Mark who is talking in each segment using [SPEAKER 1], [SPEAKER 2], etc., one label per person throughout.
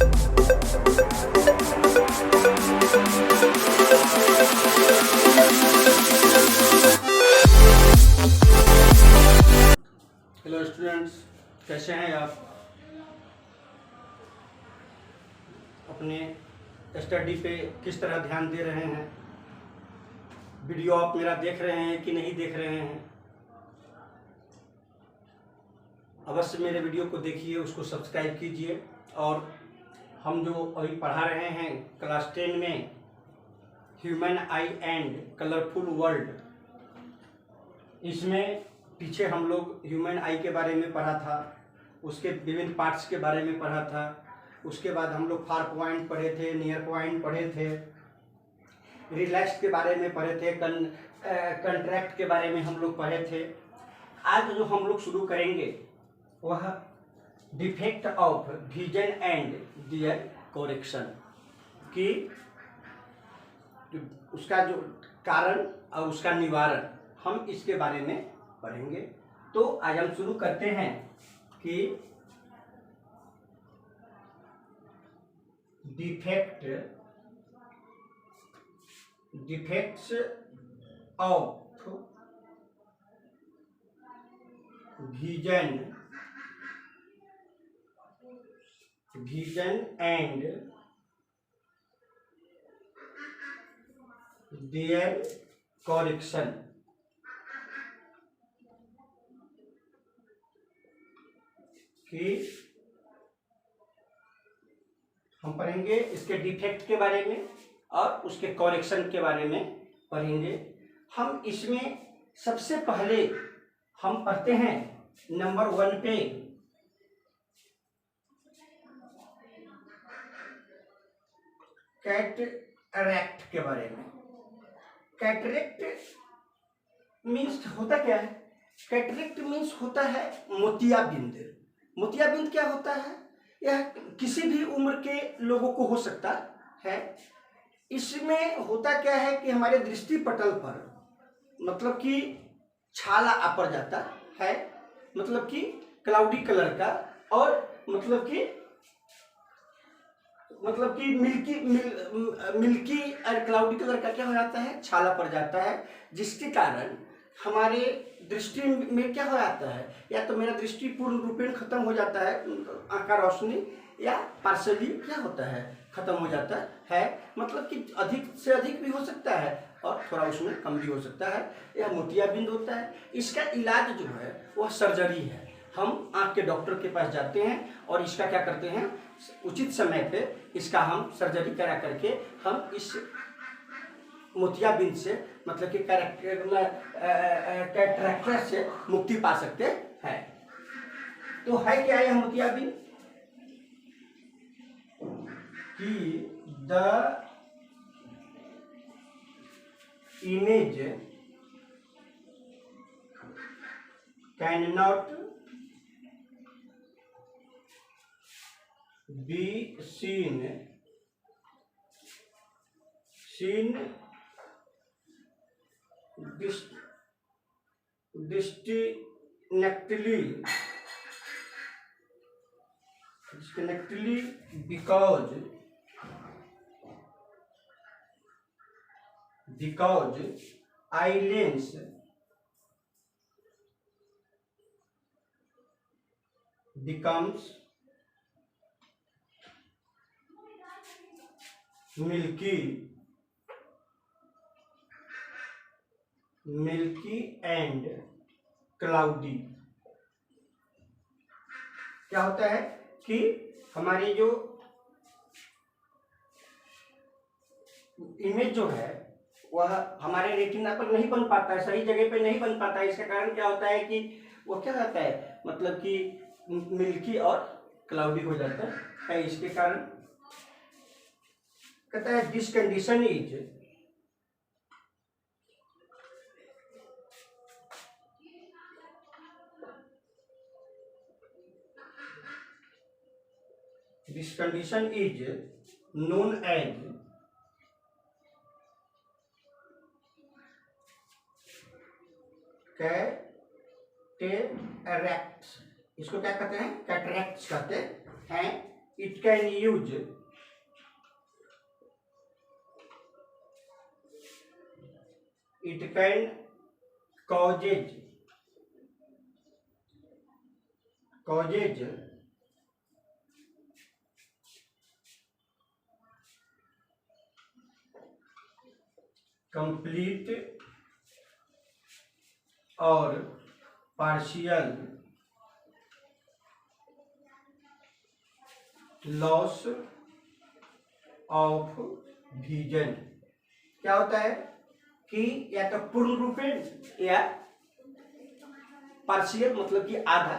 [SPEAKER 1] Hello students, कैसे हैं आप? अपने स्टडी पे किस तरह ध्यान दे रहे हैं? वीडियो आप मेरा देख रहे हैं कि नहीं देख रहे हैं? अवश्य मेरे वीडियो को देखिए, उसको सब्सक्राइब कीजिए। और हम जो अभी पढ़ा रहे हैं क्लास 10 में human I and colourful world, इसमें पीछे हम लोग ह्यूमन आई के बारे में पढ़ा था, उसके विभिन्न पार्ट्स के बारे में पढ़ा था। उसके बाद हम लोग फार पॉइंट पढ़े थे, नियर पॉइंट पढ़े थे, रिलैक्स के बारे में पढ़े थे, कंट्रैक्ट के बारे में हम लोग पढ़े थे। आज जो हम लोग शुरू करेंगे वह defect of vision and their correction की, उसका जो कारण और उसका निवारण, हम इसके बारे में पढ़ेंगे। तो आज हम शुरू करते हैं कि defects of vision and their correction. कि हम पढ़ेंगे इसके डिफेक्ट के बारे में और उसके करेक्शन के बारे में पढ़ेंगे। हम इसमें सबसे पहले हम पढ़ते हैं नंबर 1 पे कैटरैक्ट के बारे में। कैटरैक्ट मीन्स होता क्या है? कैटरैक्ट मीन्स होता है मोतियाबिंद। मोतियाबिंद क्या होता है? यह किसी भी उम्र के लोगों को हो सकता है। इसमें होता क्या है कि हमारे दृष्टि पटल पर मतलब कि छाला आ पड़ जाता है, मतलब कि क्लाउडी कलर का, और मतलब कि मिल्की और क्लाउडी कलर का क्या हो जाता है? छाला पड़ जाता है, जिसके कारण हमारे दृष्टि में क्या हो जाता है? या तो मेरा दृष्टि पूर्ण रूपेण खत्म हो जाता है, आँख का रोशनी, या पार्शली क्या होता है? खत्म हो जाता है। मतलब कि अधिक से अधिक भी हो सकता है और थोड़ा उसमें कम भी हो सकता है। यह मोतियाबिंद होता है। इसका इलाज जो है वह सर्जरी है। हम आँख के डॉक्टर के पास जाते हैं और इसका क्या करते हैं, उचित समय पे इसका हम सर्जरी करा करके हम इस मोतियाबिंद से मतलब कि कैटरैक्ट से मुक्ति पा सकते हैं। तो है क्या यह मोतियाबिंद? कि the image can not be seen distinctly because eye lens becomes milky and cloudy। क्या होता है कि हमारी जो इमेज जो है वह हमारे रेटिना पर नहीं बन पाता है, सही जगह पे नहीं बन पाता है। इसका कारण क्या होता है कि वो क्या होता है, मतलब कि मिल्की और क्लाउडी हो जाता है। इसके कारण कहता है this condition is known as cataract. इसको क्या कहते हैं? कैटरैक्ट कहते हैं। it can use it can causes complete और partial लॉस ऑफ विजन। क्या होता है कि या तो पूर्ण रूपेण या पार्शियल, मतलब कि आधा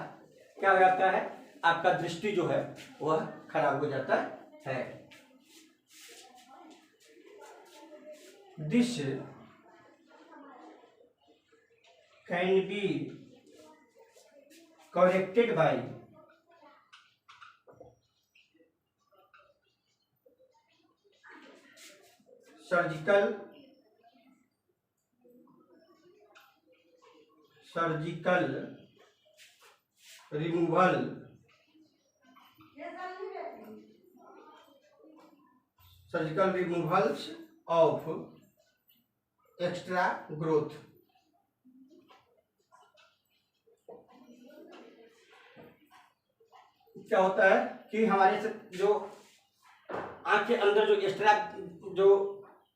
[SPEAKER 1] क्या हो जाता है, आपका दृष्टि जो है वह खराब हो जाता है। This can be corrected bye surgical removal removals of extra growth. क्या होता है कि हमारे से जो आंख के अंदर जो एक्स्ट्रा जो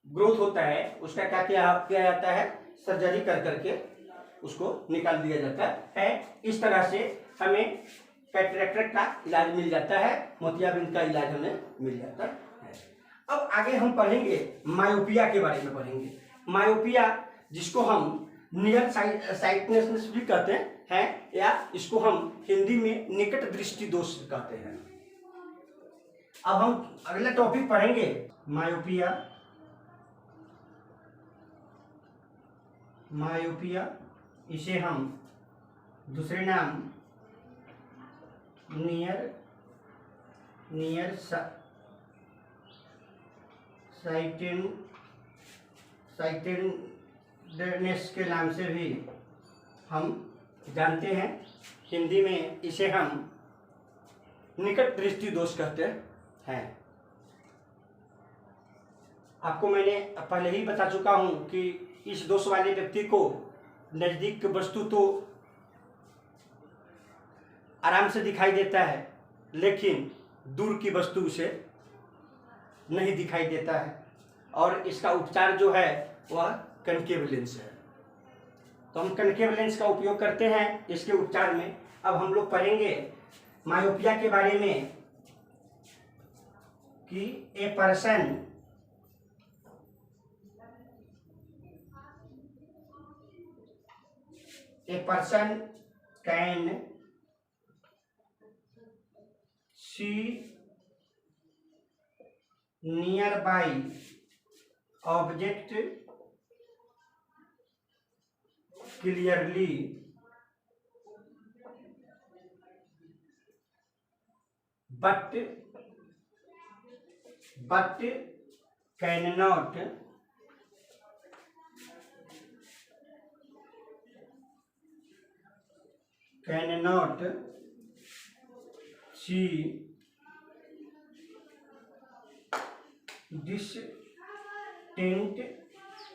[SPEAKER 1] ग्रोथ होता है उसका क्या किया जाता है, सर्जरी कर करके उसको निकाल दिया जाता है। इस तरह से हमें कैटरेक्ट का इलाज मिल जाता है, मोतियाबिंद का इलाज हमें मिल जाता है। अब आगे हम पढ़ेंगे मायोपिया के बारे में पढ़ेंगे। मायोपिया जिसको हम नियर साइटनेसनेस भी कहते हैं या इसको हम हिंदी में निकट दृष्टि दोष कहते हैं। अब हम अगला टॉपिक पढ़ेंगे मायोपिया। इसे हम दूसरे नाम नियर साइटेडनेस के नाम से भी हम जानते हैं। हिंदी में इसे हम निकट दृष्टि दोष कहते हैं। आपको मैंने पहले ही बता चुका हूं कि इस दोष वाले व्यक्ति को नजदीक की वस्तु तो आराम से दिखाई देता है, लेकिन दूर की वस्तु उसे नहीं दिखाई देता है, और इसका उपचार जो है वह कनकेव लेंस है। तो हम कनकेव लेंस का उपयोग करते हैं इसके उपचार में। अब हम लोग पढ़ेंगे मायोपिया के बारे में कि a person can see near by object clearly but cannot see distinct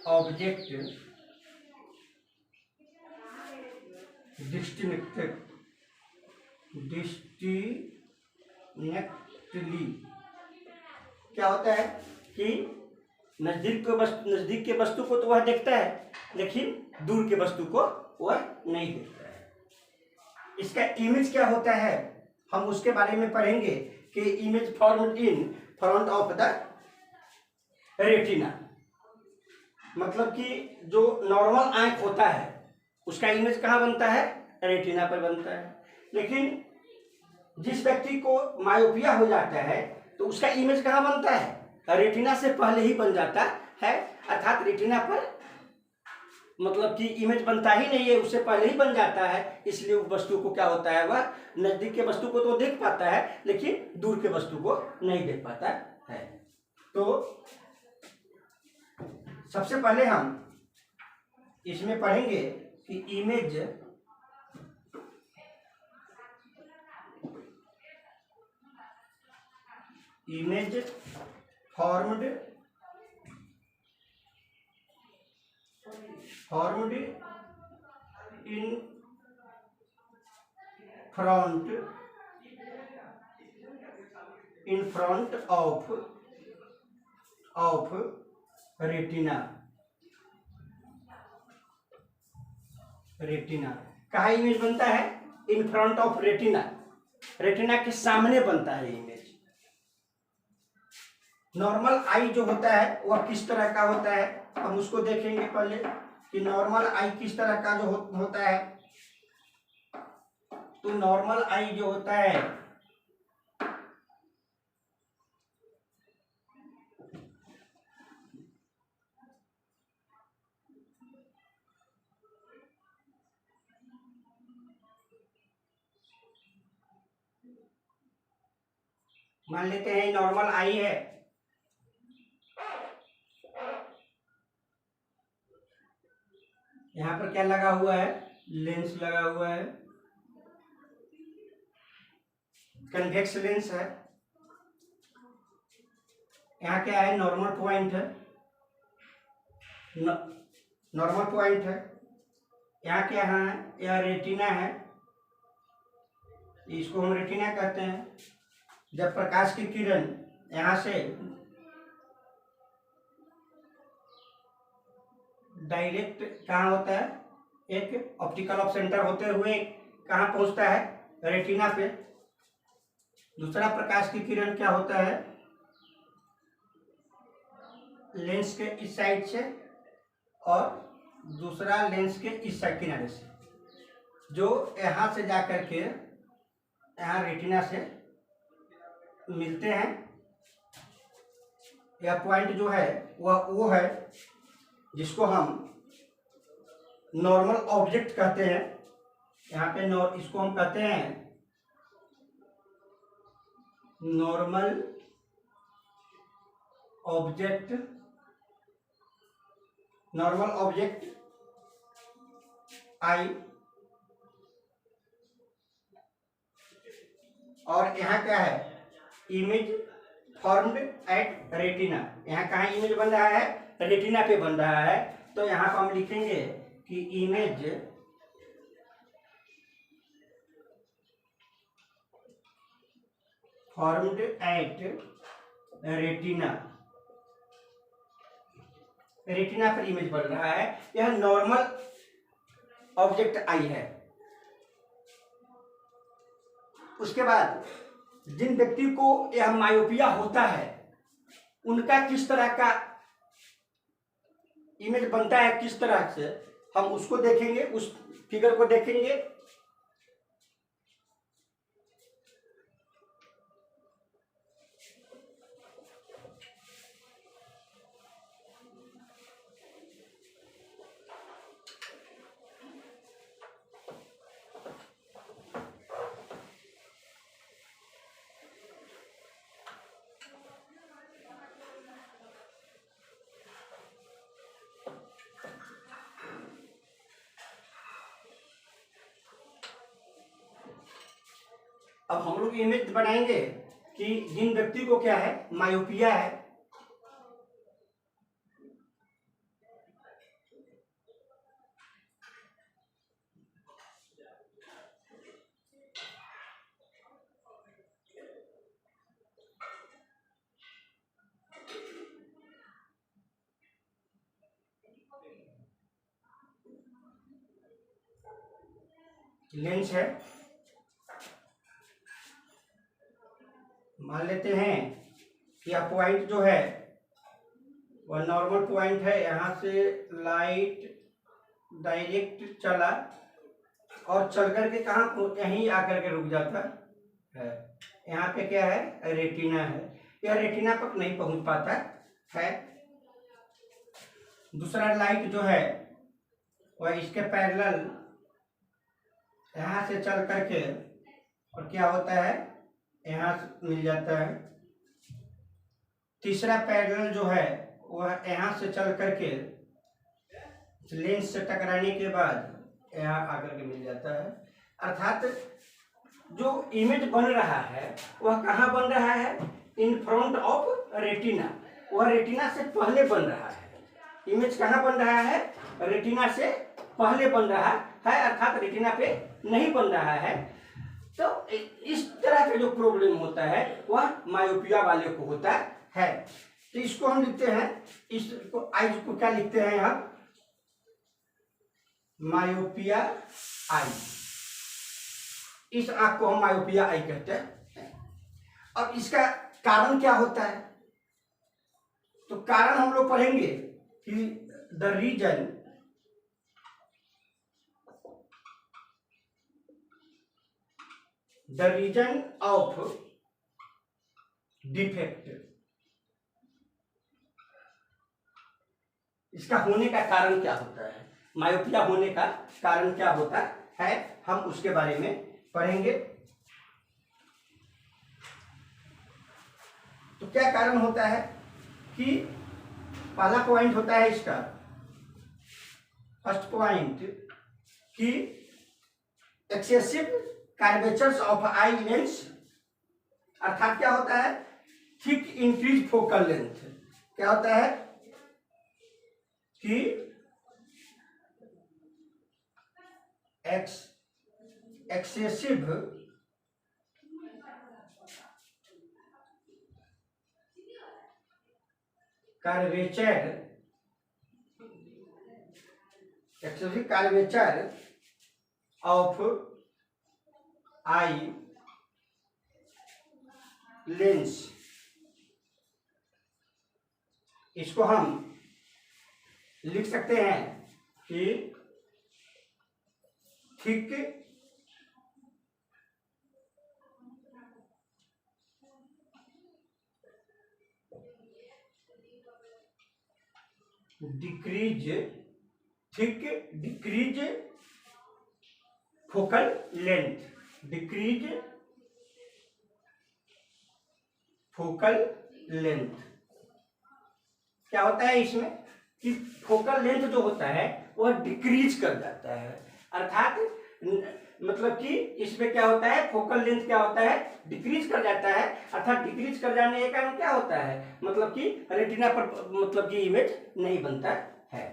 [SPEAKER 1] object distinctly। क्या होता है कि नजदीक के वस्तु को तो वह देखता है, लेकिन दूर के वस्तु को वह नहीं देखता है। इसका इमेज क्या होता है हम उसके बारे में पढ़ेंगे कि image formed in front of the retina. मतलब कि जो नॉर्मल आंख होता है उसका इमेज कहाँ बनता है, रेटिना पर बनता है। लेकिन जिस व्यक्ति को मायोपिया हो जाता है तो उसका इमेज कहाँ बनता है, रेटिना से पहले ही बन जाता है। अर्थात रेटिना पर मतलब कि इमेज बनता ही नहीं है, उससे पहले ही बन जाता है। इसलिए उस वस्तु को क्या होता है, वह नजदीक के वस्तु को तो देख पाता है, लेकिन दूर के वस्तु को नहीं देख पाता है। तो सबसे पहले हम इसमें पढ़ेंगे कि image image formed in front of retina. कहाँ इमेज बनता है? इन फ्रंट ऑफ रेटिना, रेटिना के सामने बनता है इमेज। नॉर्मल आई जो होता है वह किस तरह का होता है, हम उसको देखेंगे पहले कि नॉर्मल आई किस तरह का जो होता है। तो नॉर्मल आई जो होता है मान लेते हैं नॉर्मल आई है, यहां पर क्या लगा हुआ है? लेंस लगा हुआ है, कन्वेक्स लेंस है। यहाँ क्या है? नॉर्मल पॉइंट है, नॉर्मल पॉइंट है। यहाँ क्या है? यह रेटिना है, इसको हम रेटिना कहते हैं। जब प्रकाश की किरण यहाँ से डायरेक्ट कहाँ होता है? एक ऑप्टिकल ऑफ सेंटर होते हुए कहाँ पहुंचता है? रेटिना पे। दूसरा प्रकाश की किरण क्या होता है? लेंस के इस साइड से और दूसरा लेंस के इस साइड किनारे से, जो यहाँ से जाकर के यहाँ रेटिना से मिलते हैं। यह पॉइंट जो है वह वो है जिसको हम नॉर्मल ऑब्जेक्ट कहते हैं। यहाँ पे इसको हम कहते हैं normal object, normal object I. और यहाँ क्या है? Image formed at retina. यहाँ कहाँ इमेज बन रहा है? रेटिना पे बन रहा है। तो यहाँ पर हम लिखेंगे कि image formed at retina, retina पर इमेज बन रहा है। यह नॉर्मल ऑब्जेक्ट आई है। उसके बाद जिन व्यक्ति को यह मायोपिया होता है उनका किस तरह का इमेज बनता है, किस तरह से, हम उसको देखेंगे, उस फिगर को देखेंगे। अब हम लोग इमेज बनाएंगे कि जिन व्यक्ति को क्या है? मायोपिया है। लेंस है, मान लेते हैं कि यह पॉइंट जो है वह नॉर्मल पॉइंट है। यहाँ से लाइट डायरेक्ट चला और चल करके कहाँ? यहीं आकर के रुक जाता है। यहाँ पे क्या है? रेटिना है। यह रेटिना तक नहीं पहुंच पाता है। दूसरा लाइट जो है वह इसके पैरेलल यहाँ से चल करके और क्या होता है? यहाँ मिल जाता है। तीसरा पैरेलल जो है वह यहाँ से चल करके लेंस से टकराने के बाद यहाँ आकर के मिल जाता है। अर्थात जो इमेज बन रहा है वह कहाँ बन रहा है? इन फ्रंट ऑफ रेटिना, वह रेटिना से पहले बन रहा है। इमेज कहाँ बन रहा है? रेटिना से पहले बन रहा है, अर्थात रेटिना पे नहीं बन रहा है। तो इस तरह का जो प्रॉब्लम होता है वह मायोपिया वाले को होता है। तो इसको हम लिखते हैं, इसको आइज को क्या लिखते हैं हम? मायोपिया आई। इस आंख को हम मायोपिया आई कहते हैं। अब इसका कारण क्या होता है? तो कारण हम लोग पढ़ेंगे कि द रीजन ऑफ डिफेक्ट, इसका होने का कारण क्या होता है, मायोपिया होने का कारण क्या होता है, हम उसके बारे में पढ़ेंगे। तो क्या कारण होता है कि पहला पॉइंट होता है इसका, फर्स्ट पॉइंट, कि excessive curvatures of eye lens, अर्थात क्या होता है? Thick increase focal length. क्या होता है कि excessive curvature of eye lens, इसको हम लिख सकते हैं कि thick decrease focal length, decrease focal length. क्या होता है इसमें कि फोकल लेंथ जो होता है वह डिक्रीज कर जाता है, अर्थात मतलब कि इसमें क्या होता है, फोकल लेंथ क्या होता है? डिक्रीज कर जाता है, अर्थात डिक्रीज कर जाने के कारण क्या होता है, मतलब कि रेटिना पर मतलब कि इमेज नहीं बनता है।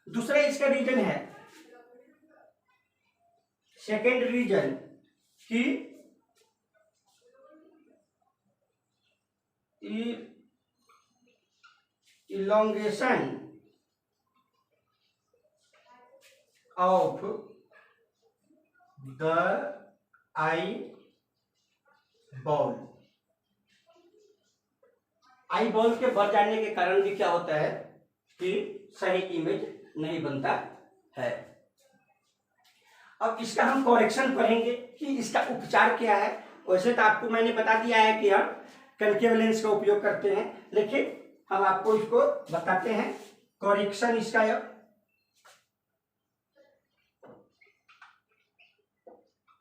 [SPEAKER 1] दूसरा इसका रीजन है, सेकेंड रीजन, कि elongation of the eye ball, eye ball के बढ़ जाने के कारण भी क्या होता है कि सही इमेज नहीं बनता है। अब इसका हम करेक्शन पढ़ेंगे कि इसका उपचार क्या है। वैसे तो आपको मैंने बता दिया है कि हम कनकेव लेंस का उपयोग करते हैं, लेकिन हम आपको इसको बताते हैं करेक्शन इसका।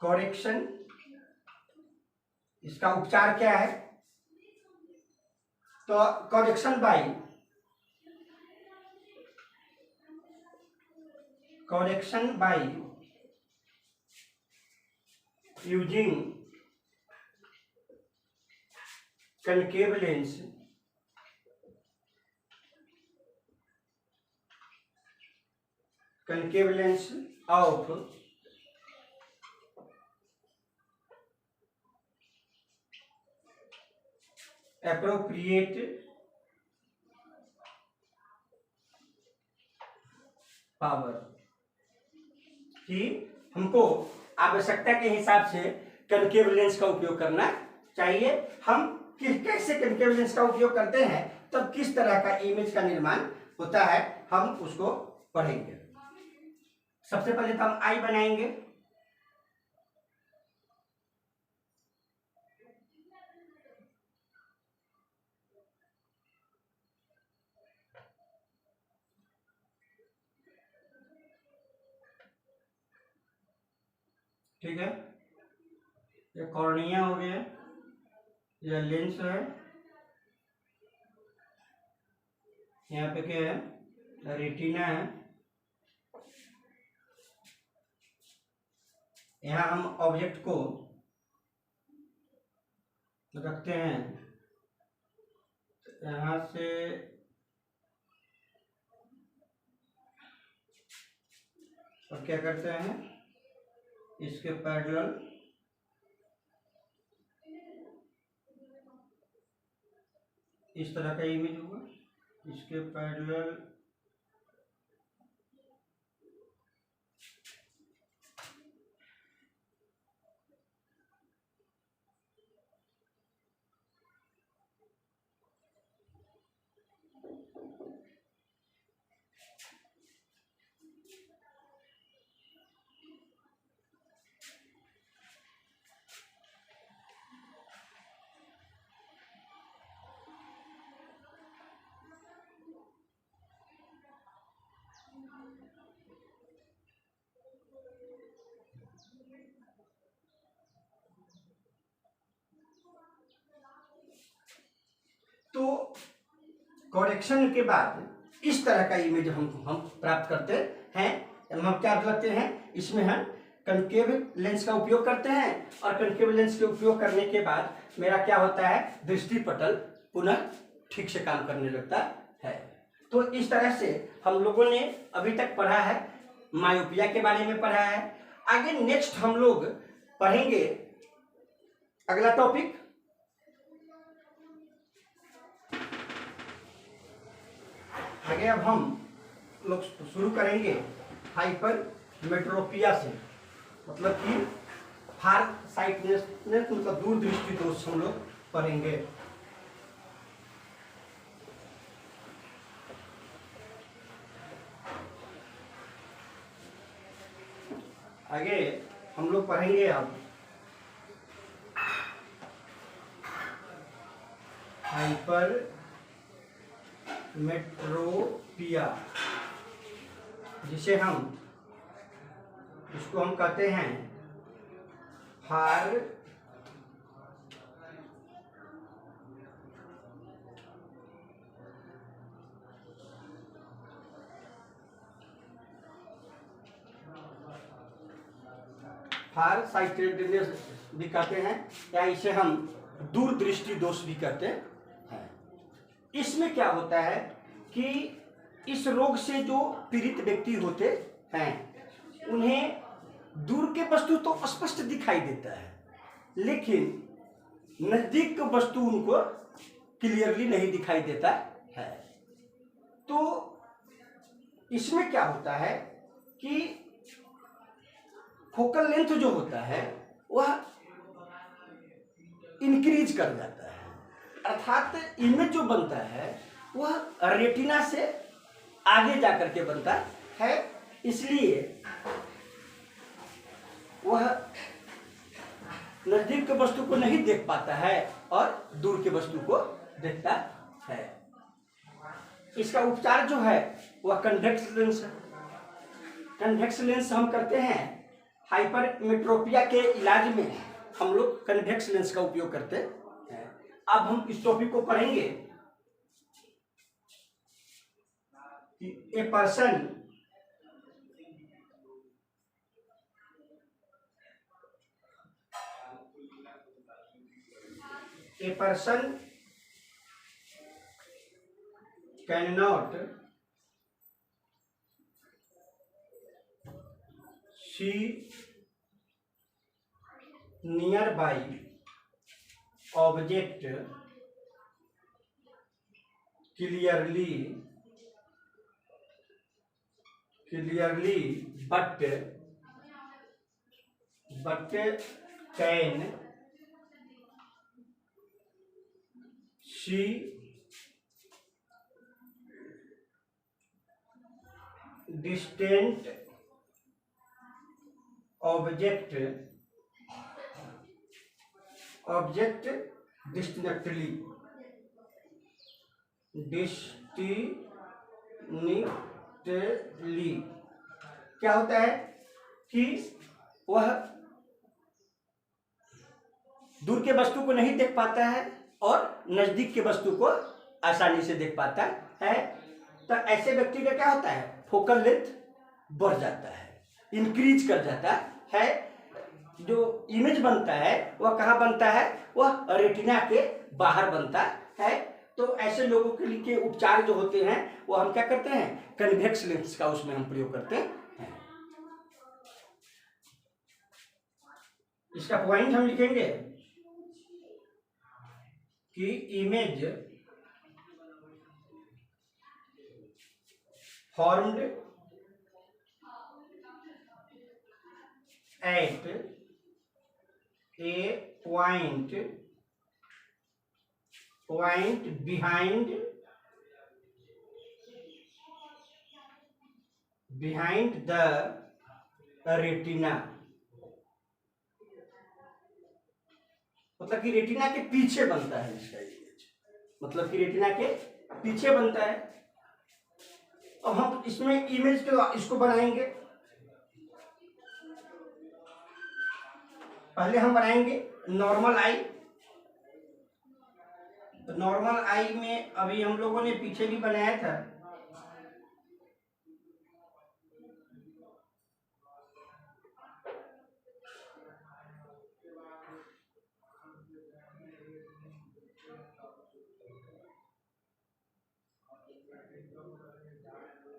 [SPEAKER 1] करेक्शन, इसका उपचार क्या है? तो correction by using concave lens of appropriate power, कि हमको आवश्यकता के हिसाब से कनकेव लेंस का उपयोग करना चाहिए। हम कैसे कनकेव लेंस का उपयोग करते हैं, तब किस तरह का इमेज का निर्माण होता है, हम उसको पढ़ेंगे। सबसे पहले तो हम आई बनाएंगे। ठीक है, ये कॉर्निया हो गया, यह लेंस है, यहाँ पे क्या है, रेटिना है। यहाँ हम ऑब्जेक्ट को रखते हैं, यहाँ से और क्या करते हैं, इसके पैरेलल इस तरह का इमेज होगा, इसके पैरेलल तो करेक्शन के बाद इस तरह का इमेज हम प्राप्त करते हैं। हम क्या लगते हैं, इसमें हम कनकेव लेंस का उपयोग करते हैं और कनकेव लेंस के उपयोग करने के बाद मेरा क्या होता है, दृष्टि पटल पुनः ठीक से काम करने लगता है। तो इस तरह से हम लोगों ने अभी तक पढ़ा है, मायोपिया के बारे में पढ़ा है। आगे नेक्स्ट हम लोग पढ़ेंगे अगला टॉपिक, आगे अब हम लोग शुरू करेंगे हाइपरमेट्रोपिया से, मतलब कि फार साइटनेस, मतलब दूरदृष्टि दोष हम लोग पढ़ेंगे। आगे हम लोग पढ़ेंगे अब हाइपरमेट्रोपिया, जिसे हम इसको हम कहते हैं फार साइटेडनेस भी कहते हैं, या इसे हम दूरदृष्टि दोष भी कहते हैं। इसमें क्या होता है कि इस रोग से जो पीड़ित व्यक्ति होते हैं उन्हें दूर के वस्तु तो स्पष्ट दिखाई देता है, लेकिन नजदीक का वस्तु उनको क्लियरली नहीं दिखाई देता है। तो इसमें क्या होता है कि फोकल लेंथ जो होता है वह इंक्रीज कर जाता है, अर्थात इमेज जो बनता है वह रेटिना से आगे जाकर के बनता है, इसलिए वह नजदीक के वस्तु को नहीं देख पाता है और दूर के वस्तु को देखता है। इसका उपचार जो है वह कन्वेक्स लेंस है। कन्वेक्स लेंस हम करते हैं हाइपरमेट्रोपिया के इलाज में, हम लोग कन्वेक्स लेंस का उपयोग करते हैं। अब हम इस टॉपिक को पढ़ेंगे कि ए person cannot see nearby object clearly but can see distant object distinctly। क्या होता है कि वह दूर के वस्तु को नहीं देख पाता है और नजदीक के वस्तु को आसानी से देख पाता है। तो ऐसे व्यक्ति का क्या होता है, फोकल लेंथ बढ़ जाता है, इंक्रीज कर जाता है। जो इमेज बनता है वह कहाँ बनता है, वह रेटिना के बाहर बनता है। तो ऐसे लोगों के लिए उपचार जो होते हैं वो हम क्या करते हैं, कन्वेक्स लेंस का उसमें हम प्रयोग करते हैं। इसका पॉइंट हम लिखेंगे कि image formed at A point behind the retina, मतलब कि रेटिना के पीछे बनता है इसका इमेज, मतलब कि रेटिना के पीछे बनता है। अब हम इसमें इमेज को इसको बनाएंगे। पहले हम बनाएंगे नॉर्मल आई। तो नॉर्मल आई में अभी हम लोगों ने पीछे भी बनाया था।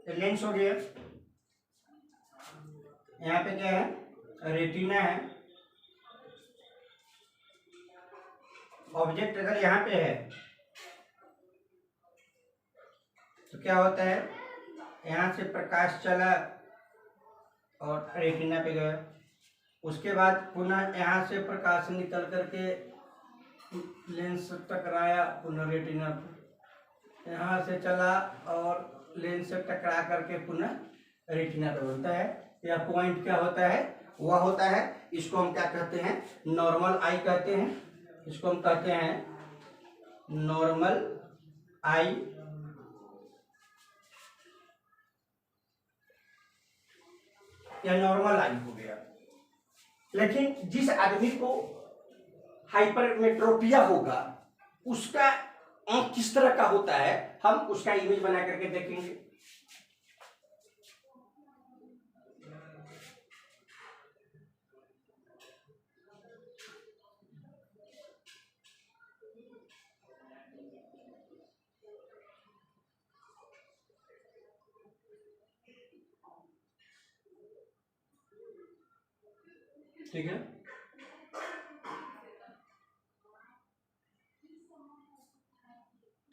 [SPEAKER 1] लेंस हो गया, यहाँ पे क्या है, रेटिना है। ऑब्जेक्ट अगर यहाँ पे है तो क्या होता है, यहाँ से प्रकाश चला और रेटिना पे गया, उसके बाद पुनः यहाँ से प्रकाश निकल करके लेंस टकराया, पुनः रेटिना पे, यहाँ से चला और लेंस से टकरा करके पुनः रेटिना पे बनता है। यह पॉइंट क्या होता है, वह होता है, इसको हम क्या कहते हैं, नॉर्मल आई कहते हैं। इसको हम कहते हैं नॉर्मल आई। या नॉर्मल आई हो गया। लेकिन जिस आदमी को हाइपरमेट्रोपिया होगा उसका आंख किस तरह का होता है, हम उसका इमेज बना करके देखेंगे। ठीक है,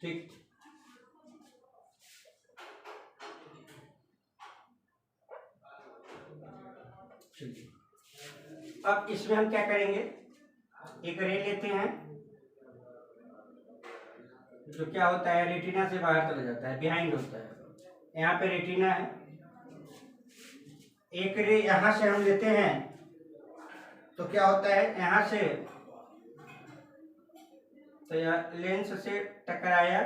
[SPEAKER 1] ठीक। अब इसमें हम क्या करेंगे, एक रे लेते हैं जो क्या होता है, रेटिना से बाहर चला जाता है, बिहाइंड होता है। यहाँ पे रेटिना है, एक रे यहां से हम लेते हैं तो क्या होता है, यहां से तो यह लेंस से टकराया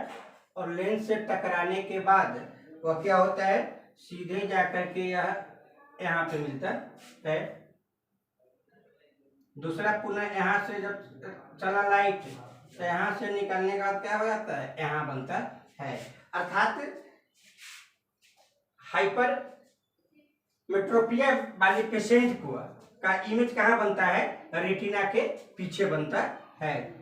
[SPEAKER 1] और लेंस से टकराने के बाद वह क्या होता है, सीधे जाकर के यह यहाँ पे मिलता है। दूसरा पुनः यहाँ से जब चला लाइट तो यहाँ से निकलने का क्या हो जाता है, यहाँ बनता है। अर्थात हाइपर मेट्रोपिया वाले पेशेंट को का इमेज कहाँ बनता है, रेटिना के पीछे बनता है।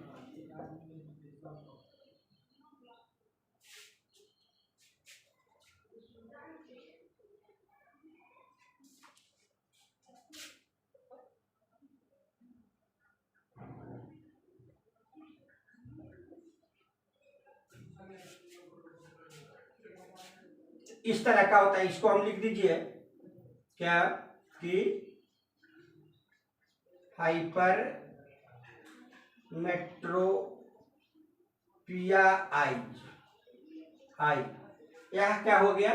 [SPEAKER 1] इस तरह का होता है। इसको हम लिख दीजिए क्या कि हाइपर मेट्रोपिया आई। यह क्या हो गया,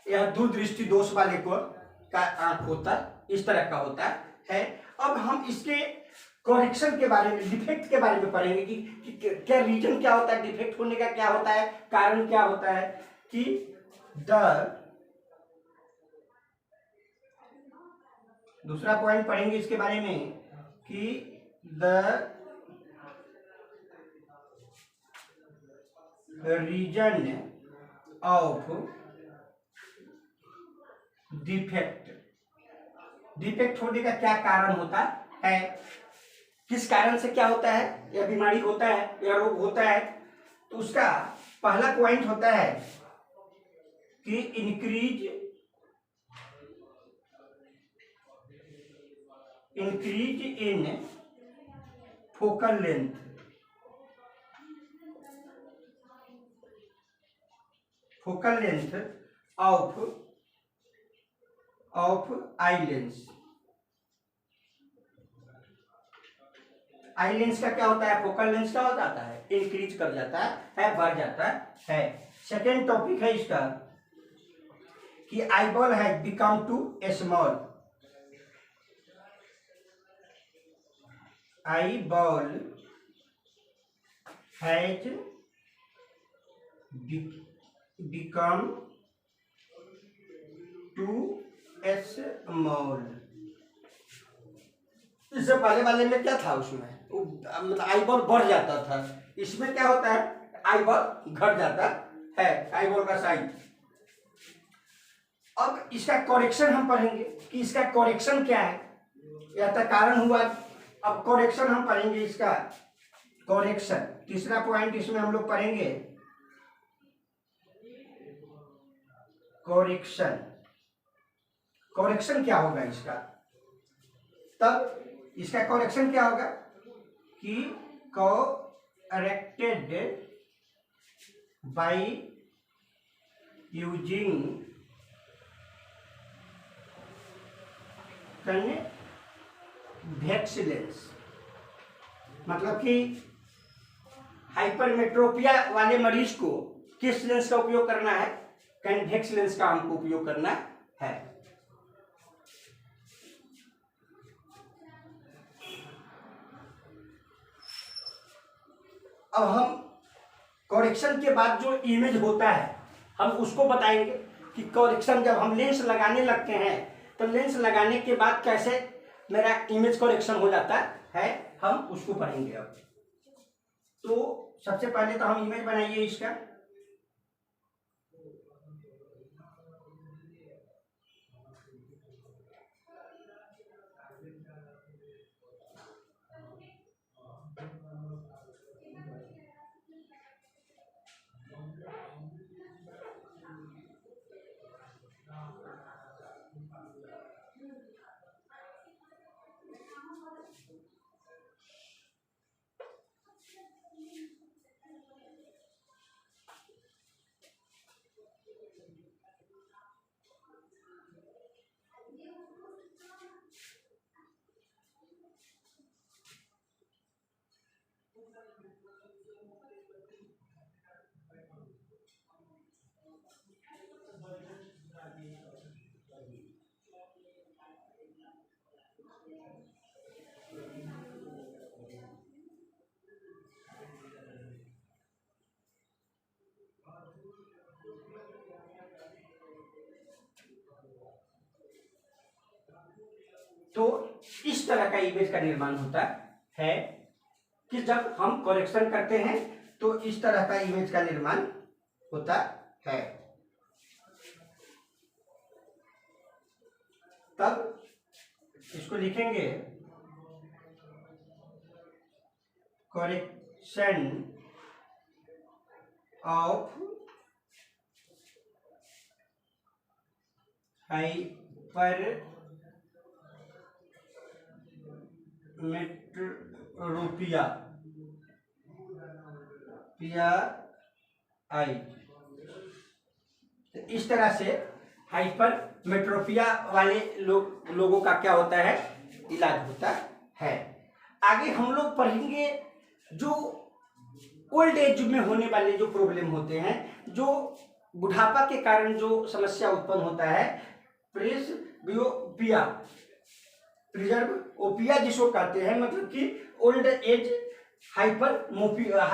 [SPEAKER 1] यह दूरदृष्टि दोष वाले को का आंख होता इस तरह का होता है। अब हम इसके करेक्शन के बारे में, डिफेक्ट के बारे में पढ़ेंगे कि क्या रीजन क्या होता है, डिफेक्ट होने का क्या होता है, कारण क्या होता है। कि दूसरा पॉइंट पढ़ेंगे इसके बारे में कि the reason of defect, defect होने का क्या कारण होता है। किस कारण से क्या होता है, या बीमारी होता है या रोग होता है, तो उसका पहला पॉइंट होता है कि increase in focal length, of eye lens. Eye lens का क्या होता है, फोकल लेंस का हो जाता है, इंक्रीज कर जाता है, बढ़ जाता है। सेकेंड टॉपिक है इसका कि eye ball has become too small, eye ball has become too small. इससे पहले वाले में क्या था, उसमें मतलब आई बॉल बढ़ जाता था, इसमें क्या होता है, आई बॉल घट जाता है, आई बॉल का साइज। अब इसका करेक्शन हम पढ़ेंगे कि इसका करेक्शन क्या है, या तो कारण हुआ। अब करेक्शन हम पढ़ेंगे, इसका करेक्शन तीसरा पॉइंट इसमें हम लोग पढ़ेंगे, करेक्शन। करेक्शन क्या होगा इसका, तब इसका करेक्शन क्या होगा कि corrected by using convex lens, मतलब कि हाइपरमेट्रोपिया वाले मरीज को किस लेंस का उपयोग करना है, कन्वेक्स लेंस का हमको उपयोग करना है। अब हम करेक्शन के बाद जो इमेज होता है हम उसको बताएंगे कि करेक्शन जब हम लेंस लगाने लगते हैं तो लेंस लगाने के बाद कैसे मेरा इमेज करेक्शन हो जाता है, हम उसको पढ़ेंगे। अब तो सबसे पहले तो हम इमेज बनाइए इसका। तो इस तरह का इमेज का निर्माण होता है कि जब हम करेक्शन करते हैं तो इस तरह का इमेज का निर्माण होता है। तब इसको लिखेंगे करेक्शन ऑफ हाइपरमेट्रोपिया आई। तो इस तरह से हाइपरमेट्रोपिया वाले लोगों का क्या होता है, इलाज होता है। आगे हम लोग पढ़ेंगे जो ओल्ड एज में होने वाले जो प्रॉब्लम होते हैं, जो बुढ़ापा के कारण जो समस्या उत्पन्न होता है, प्रेसबियोपिया, प्रिजर्बियोपिया जिसको कहते हैं, मतलब कि ओल्ड एज हाइपरमोपिया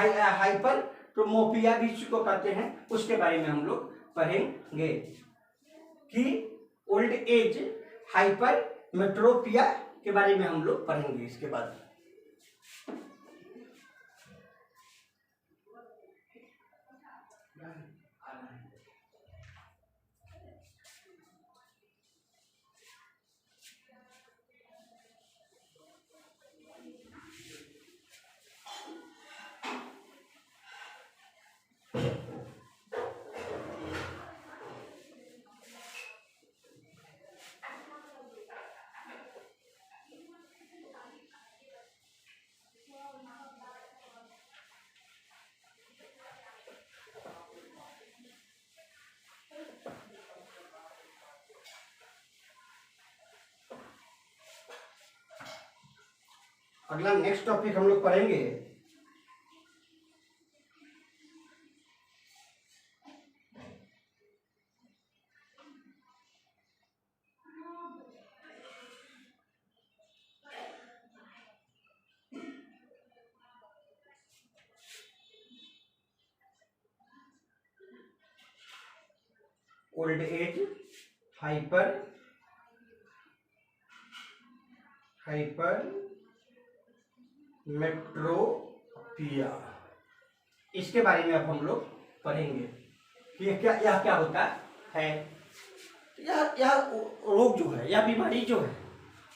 [SPEAKER 1] भी जिसको कहते हैं, उसके बारे में हम लोग पढ़ेंगे कि ओल्ड एज हाइपरमेट्रोपिया के बारे में हम लोग पढ़ेंगे इसके बाद। अगला नेक्स्ट टॉपिक हम लोग पढ़ेंगे ओल्ड एज, हाइपर मेट्रोपिया। इसके बारे में अब हम लोग पढ़ेंगे कि यह क्या होता है। यह रोग जो है, यह बीमारी जो है,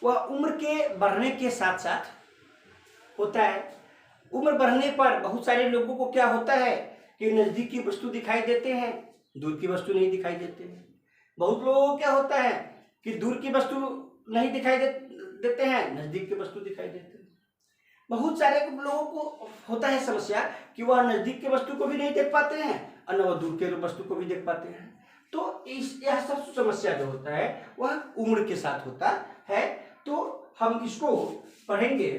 [SPEAKER 1] वह उम्र के बढ़ने के साथ साथ होता है। उम्र बढ़ने पर बहुत सारे लोगों को क्या होता है कि नजदीक की वस्तु दिखाई देते हैं, दूर की वस्तु नहीं दिखाई देते हैं। बहुत लोगों को क्या होता है कि दूर की वस्तु नहीं दिखाई देते हैं, नजदीक की वस्तु दिखाई देते हैं। बहुत सारे लोगों को होता है समस्या कि वह नजदीक के वस्तु को भी नहीं देख पाते हैं और न वह दूर के वस्तु को भी देख पाते हैं। तो यह सब समस्या जो होता है वह उम्र के साथ होता है। तो हम इसको पढ़ेंगे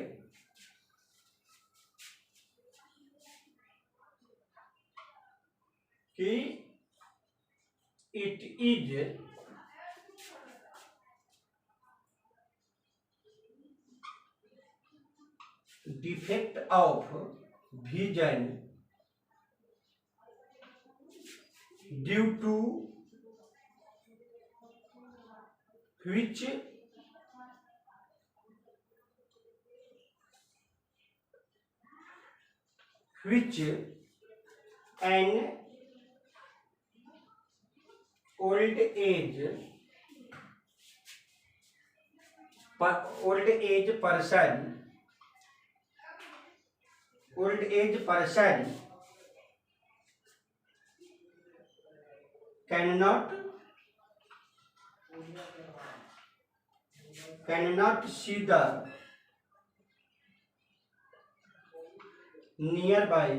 [SPEAKER 1] कि it is defect of vision due to which an old age person cannot see the nearby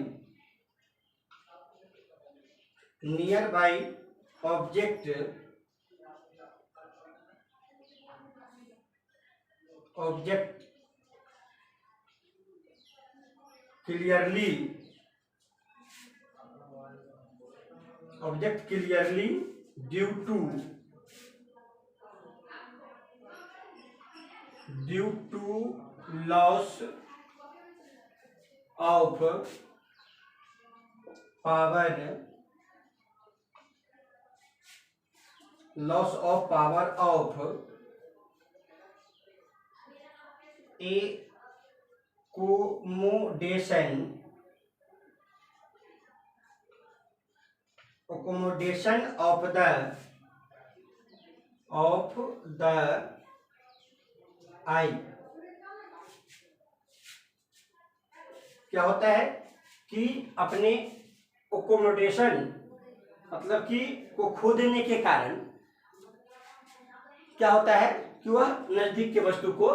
[SPEAKER 1] object clearly due to loss of power of accommodation of the eye। क्या होता है कि अपने accommodation मतलब कि को खो देने के कारण क्या होता है कि वह नजदीक के वस्तु को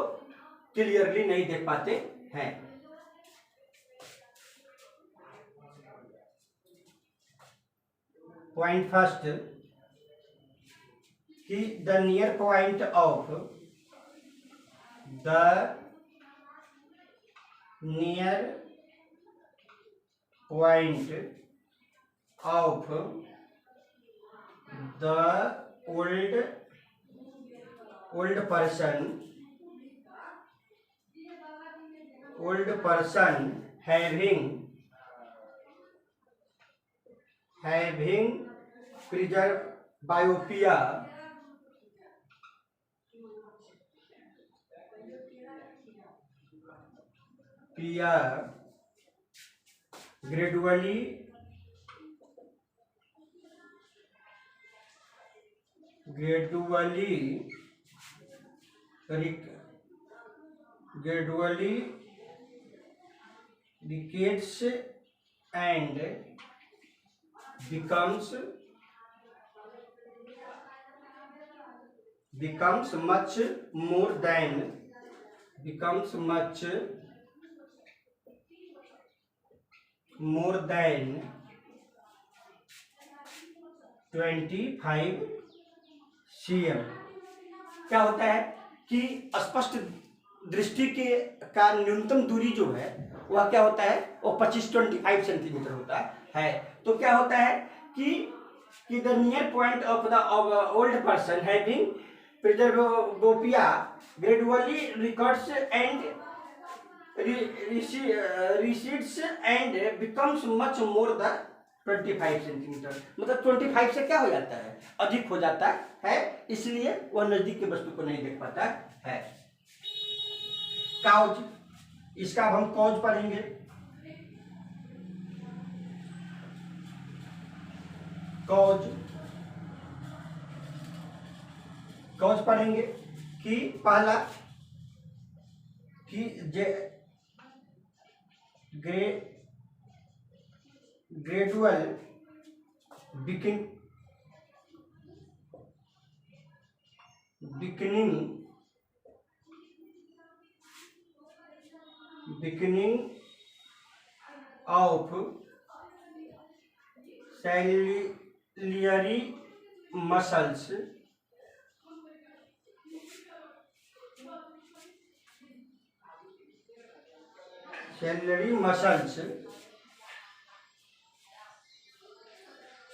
[SPEAKER 1] क्लियरली नहीं देख पाते हैं। पॉइंट फर्स्ट कि the near point of the old person having presbyopia gradually decades and becomes much more than becomes much more than 25 cm। क्या होता है कि स्पष्ट दृष्टि के का न्यूनतम दूरी जो है वह क्या होता है, वो 25 सेंटीमीटर होता है। तो क्या होता है कि the near point of the old person having presbyopia gradually recedes and recedes and becomes much more than 25 centimetre. मतलब 25 से क्या हो जाता है, अधिक हो जाता है, इसलिए वह नजदीक की वस्तु को नहीं देख पाता है। काउज, इसका अब हम कॉज पढ़ेंगे। कॉज पढ़ेंगे कि पहला कि gradual beginning of ciliary muscles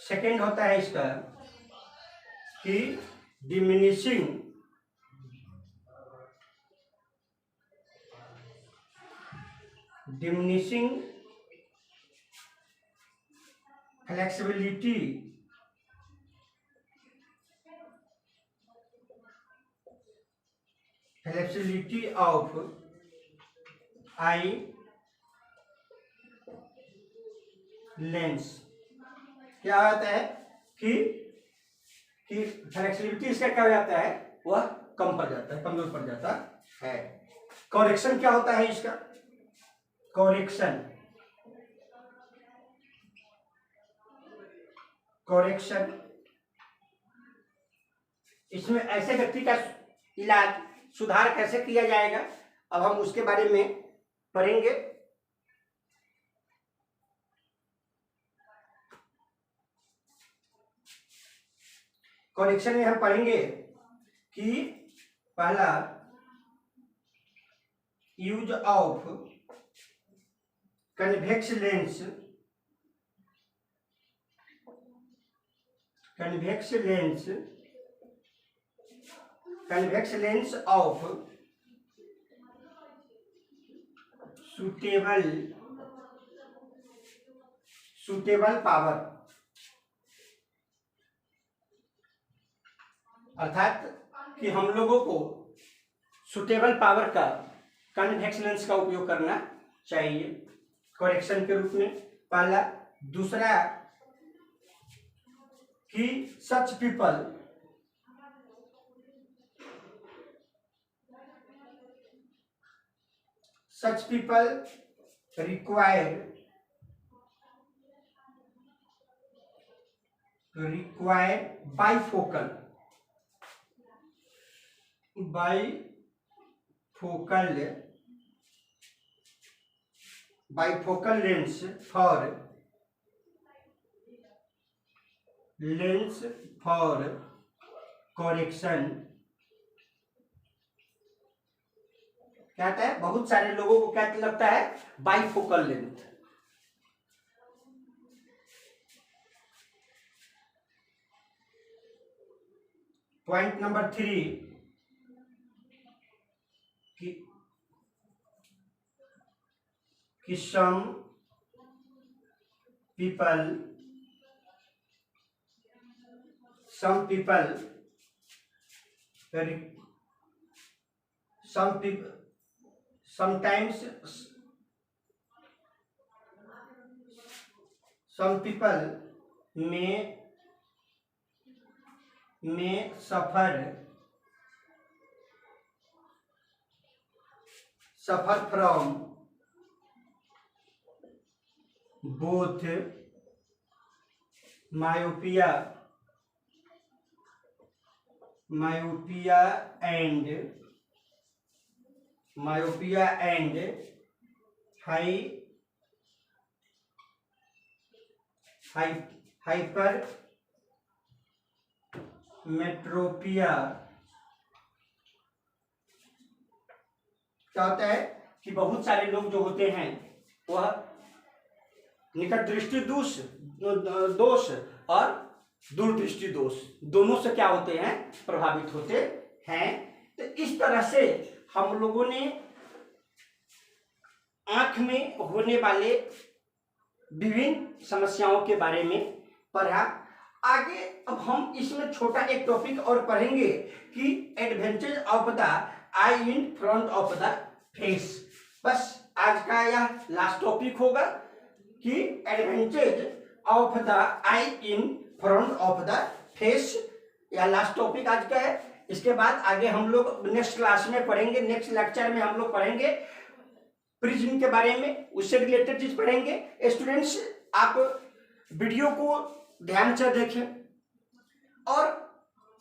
[SPEAKER 1] second होता है इसका कि diminishing flexibility of eye lens. क्या होता है कि फ्लेक्सिबिलिटी इसका क्या हो जाता है, वह कम पड़ जाता है, कमजोर पड़ जाता है। कॉरेक्शन क्या होता है इसका, कॉरेक्शन इसमें ऐसे व्यक्ति का इलाज सुधार कैसे किया जाएगा, अब हम उसके बारे में पढ़ेंगे। कॉरेक्शन में हम पढ़ेंगे कि पहला use of convex lens of suitable power, अर्थात कि हम लोगों को सुटेबल पावर का कन्वेक्स लेंस का उपयोग करना चाहिए करेक्शन के रूप में, पहला। दूसरा कि such people require bifocal lens for correction। क्या कहता है, बहुत सारे लोगों को क्या लगता है, बाइफोकल लेंथ। पॉइंट नंबर 3 कि some people sometimes some people may suffer from both myopia myopia and high hypermetropia. क्या होता है कि बहुत सारे लोग जो होते हैं वह निकट दृष्टि दोष और दूरदृष्टि दोष दोनों से क्या होते हैं, प्रभावित होते हैं। तो इस तरह से हम लोगों ने आंख में होने वाले विभिन्न समस्याओं के बारे में पढ़ा। आगे अब हम इसमें छोटा एक टॉपिक और पढ़ेंगे कि advantage of the eye in front of the face. बस आज का यह लास्ट टॉपिक होगा कि advantage of the eye in front of the face. यह लास्ट टॉपिक आज का है। इसके बाद आगे हम लोग नेक्स्ट क्लास में पढ़ेंगे, नेक्स्ट लेक्चर में हम लोग पढ़ेंगे प्रिज्म के बारे में, उससे रिलेटेड चीज पढ़ेंगे। स्टूडेंट्स, आप वीडियो को ध्यान से देखें और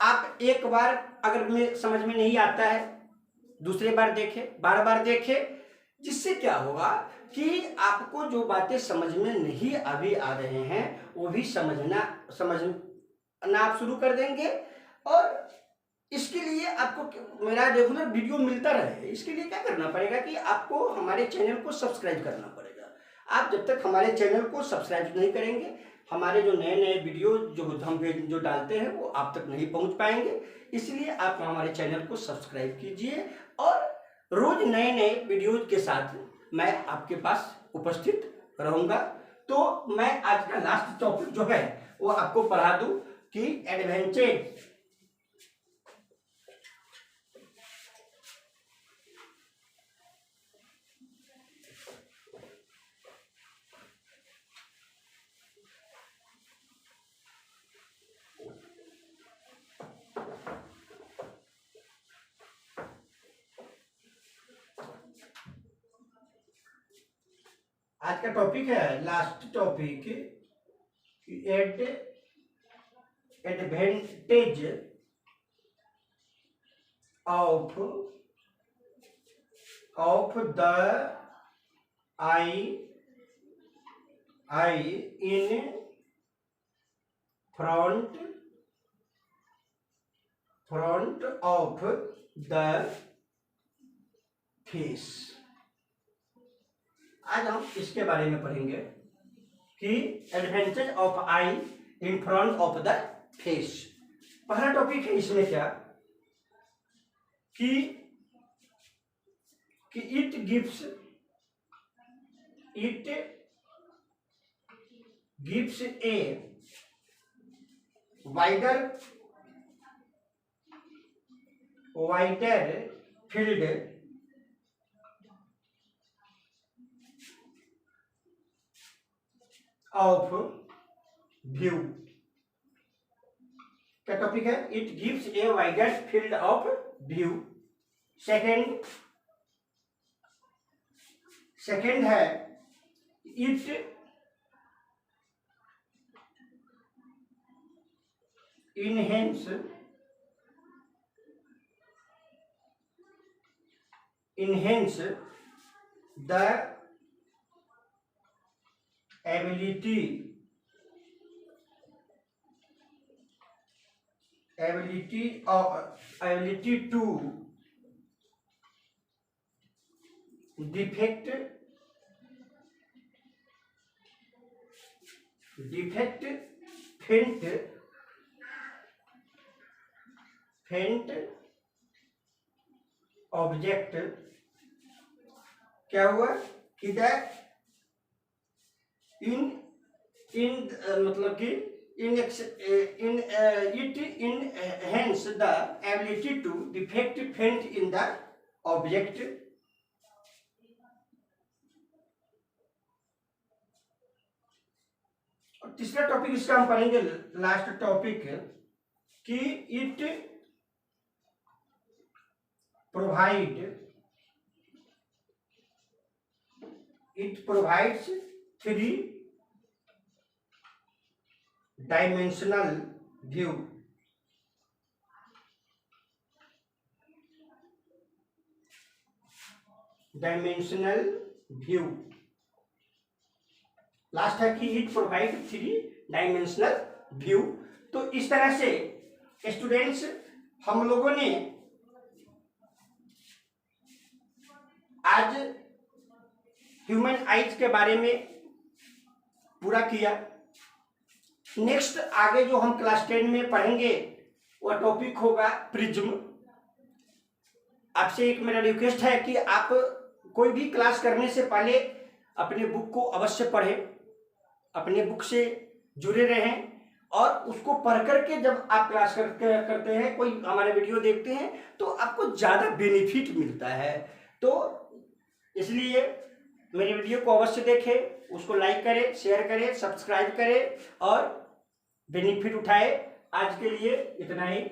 [SPEAKER 1] आप एक बार अगर में समझ में नहीं आता है दूसरे बार देखें, बार बार देखें, जिससे क्या होगा कि आपको जो बातें समझ में नहीं अभी आ रहे हैं वो भी समझना आप शुरू कर देंगे। और इसके लिए आपको मेरा रेगुलर वीडियो मिलता रहे, इसके लिए क्या करना पड़ेगा कि आपको हमारे चैनल को सब्सक्राइब करना पड़ेगा। आप जब तक हमारे चैनल को सब्सक्राइब नहीं करेंगे, हमारे जो नए नए वीडियो जो डालते हैं वो आप तक नहीं पहुंच पाएंगे। इसलिए आप हमारे चैनल को सब्सक्राइब कीजिए और रोज नए नए वीडियोज के साथ मैं आपके पास उपस्थित रहूंगा। तो मैं आज का लास्ट टॉपिक जो है वो आपको पढ़ा दूं कि एडवांटेज आज का टॉपिक है last topic advantage of the eye in front of the face. आज हम इसके बारे में पढ़ेंगे कि advantage of eye in front of the face. पहला टॉपिक है इसमें क्या कि it gives a wider field of view. क्या टॉपिक है? It gives a wider field of view. Second है it enhance the ability to defect faint object। क्या हुआ कि मतलब कि it enhance the ability to detect faint in the object। और तीसरा टॉपिक इसका हम पढ़ेंगे लास्ट टॉपिक कि it provides 3 dimensional view. Dimensional view last है कि इट प्रोवाइड 3 डायमेंशनल व्यू। तो इस तरह से स्टूडेंट्स हम लोगों ने आज ह्यूमन आइज के बारे में पूरा किया। नेक्स्ट आगे जो हम क्लास 10 में पढ़ेंगे वह टॉपिक होगा प्रिज्म। आपसे एक मेरा रिक्वेस्ट है कि आप कोई भी क्लास करने से पहले अपने बुक को अवश्य पढ़ें, अपने बुक से जुड़े रहें और उसको पढ़ करके जब आप क्लास करते हैं, कोई हमारे वीडियो देखते हैं तो आपको ज़्यादा बेनिफिट मिलता है। तो इसलिए मेरे वीडियो को अवश्य देखें, उसको लाइक करें, शेयर करें, सब्सक्राइब करें और बेनिफिट उठाएं। आज के लिए इतना ही।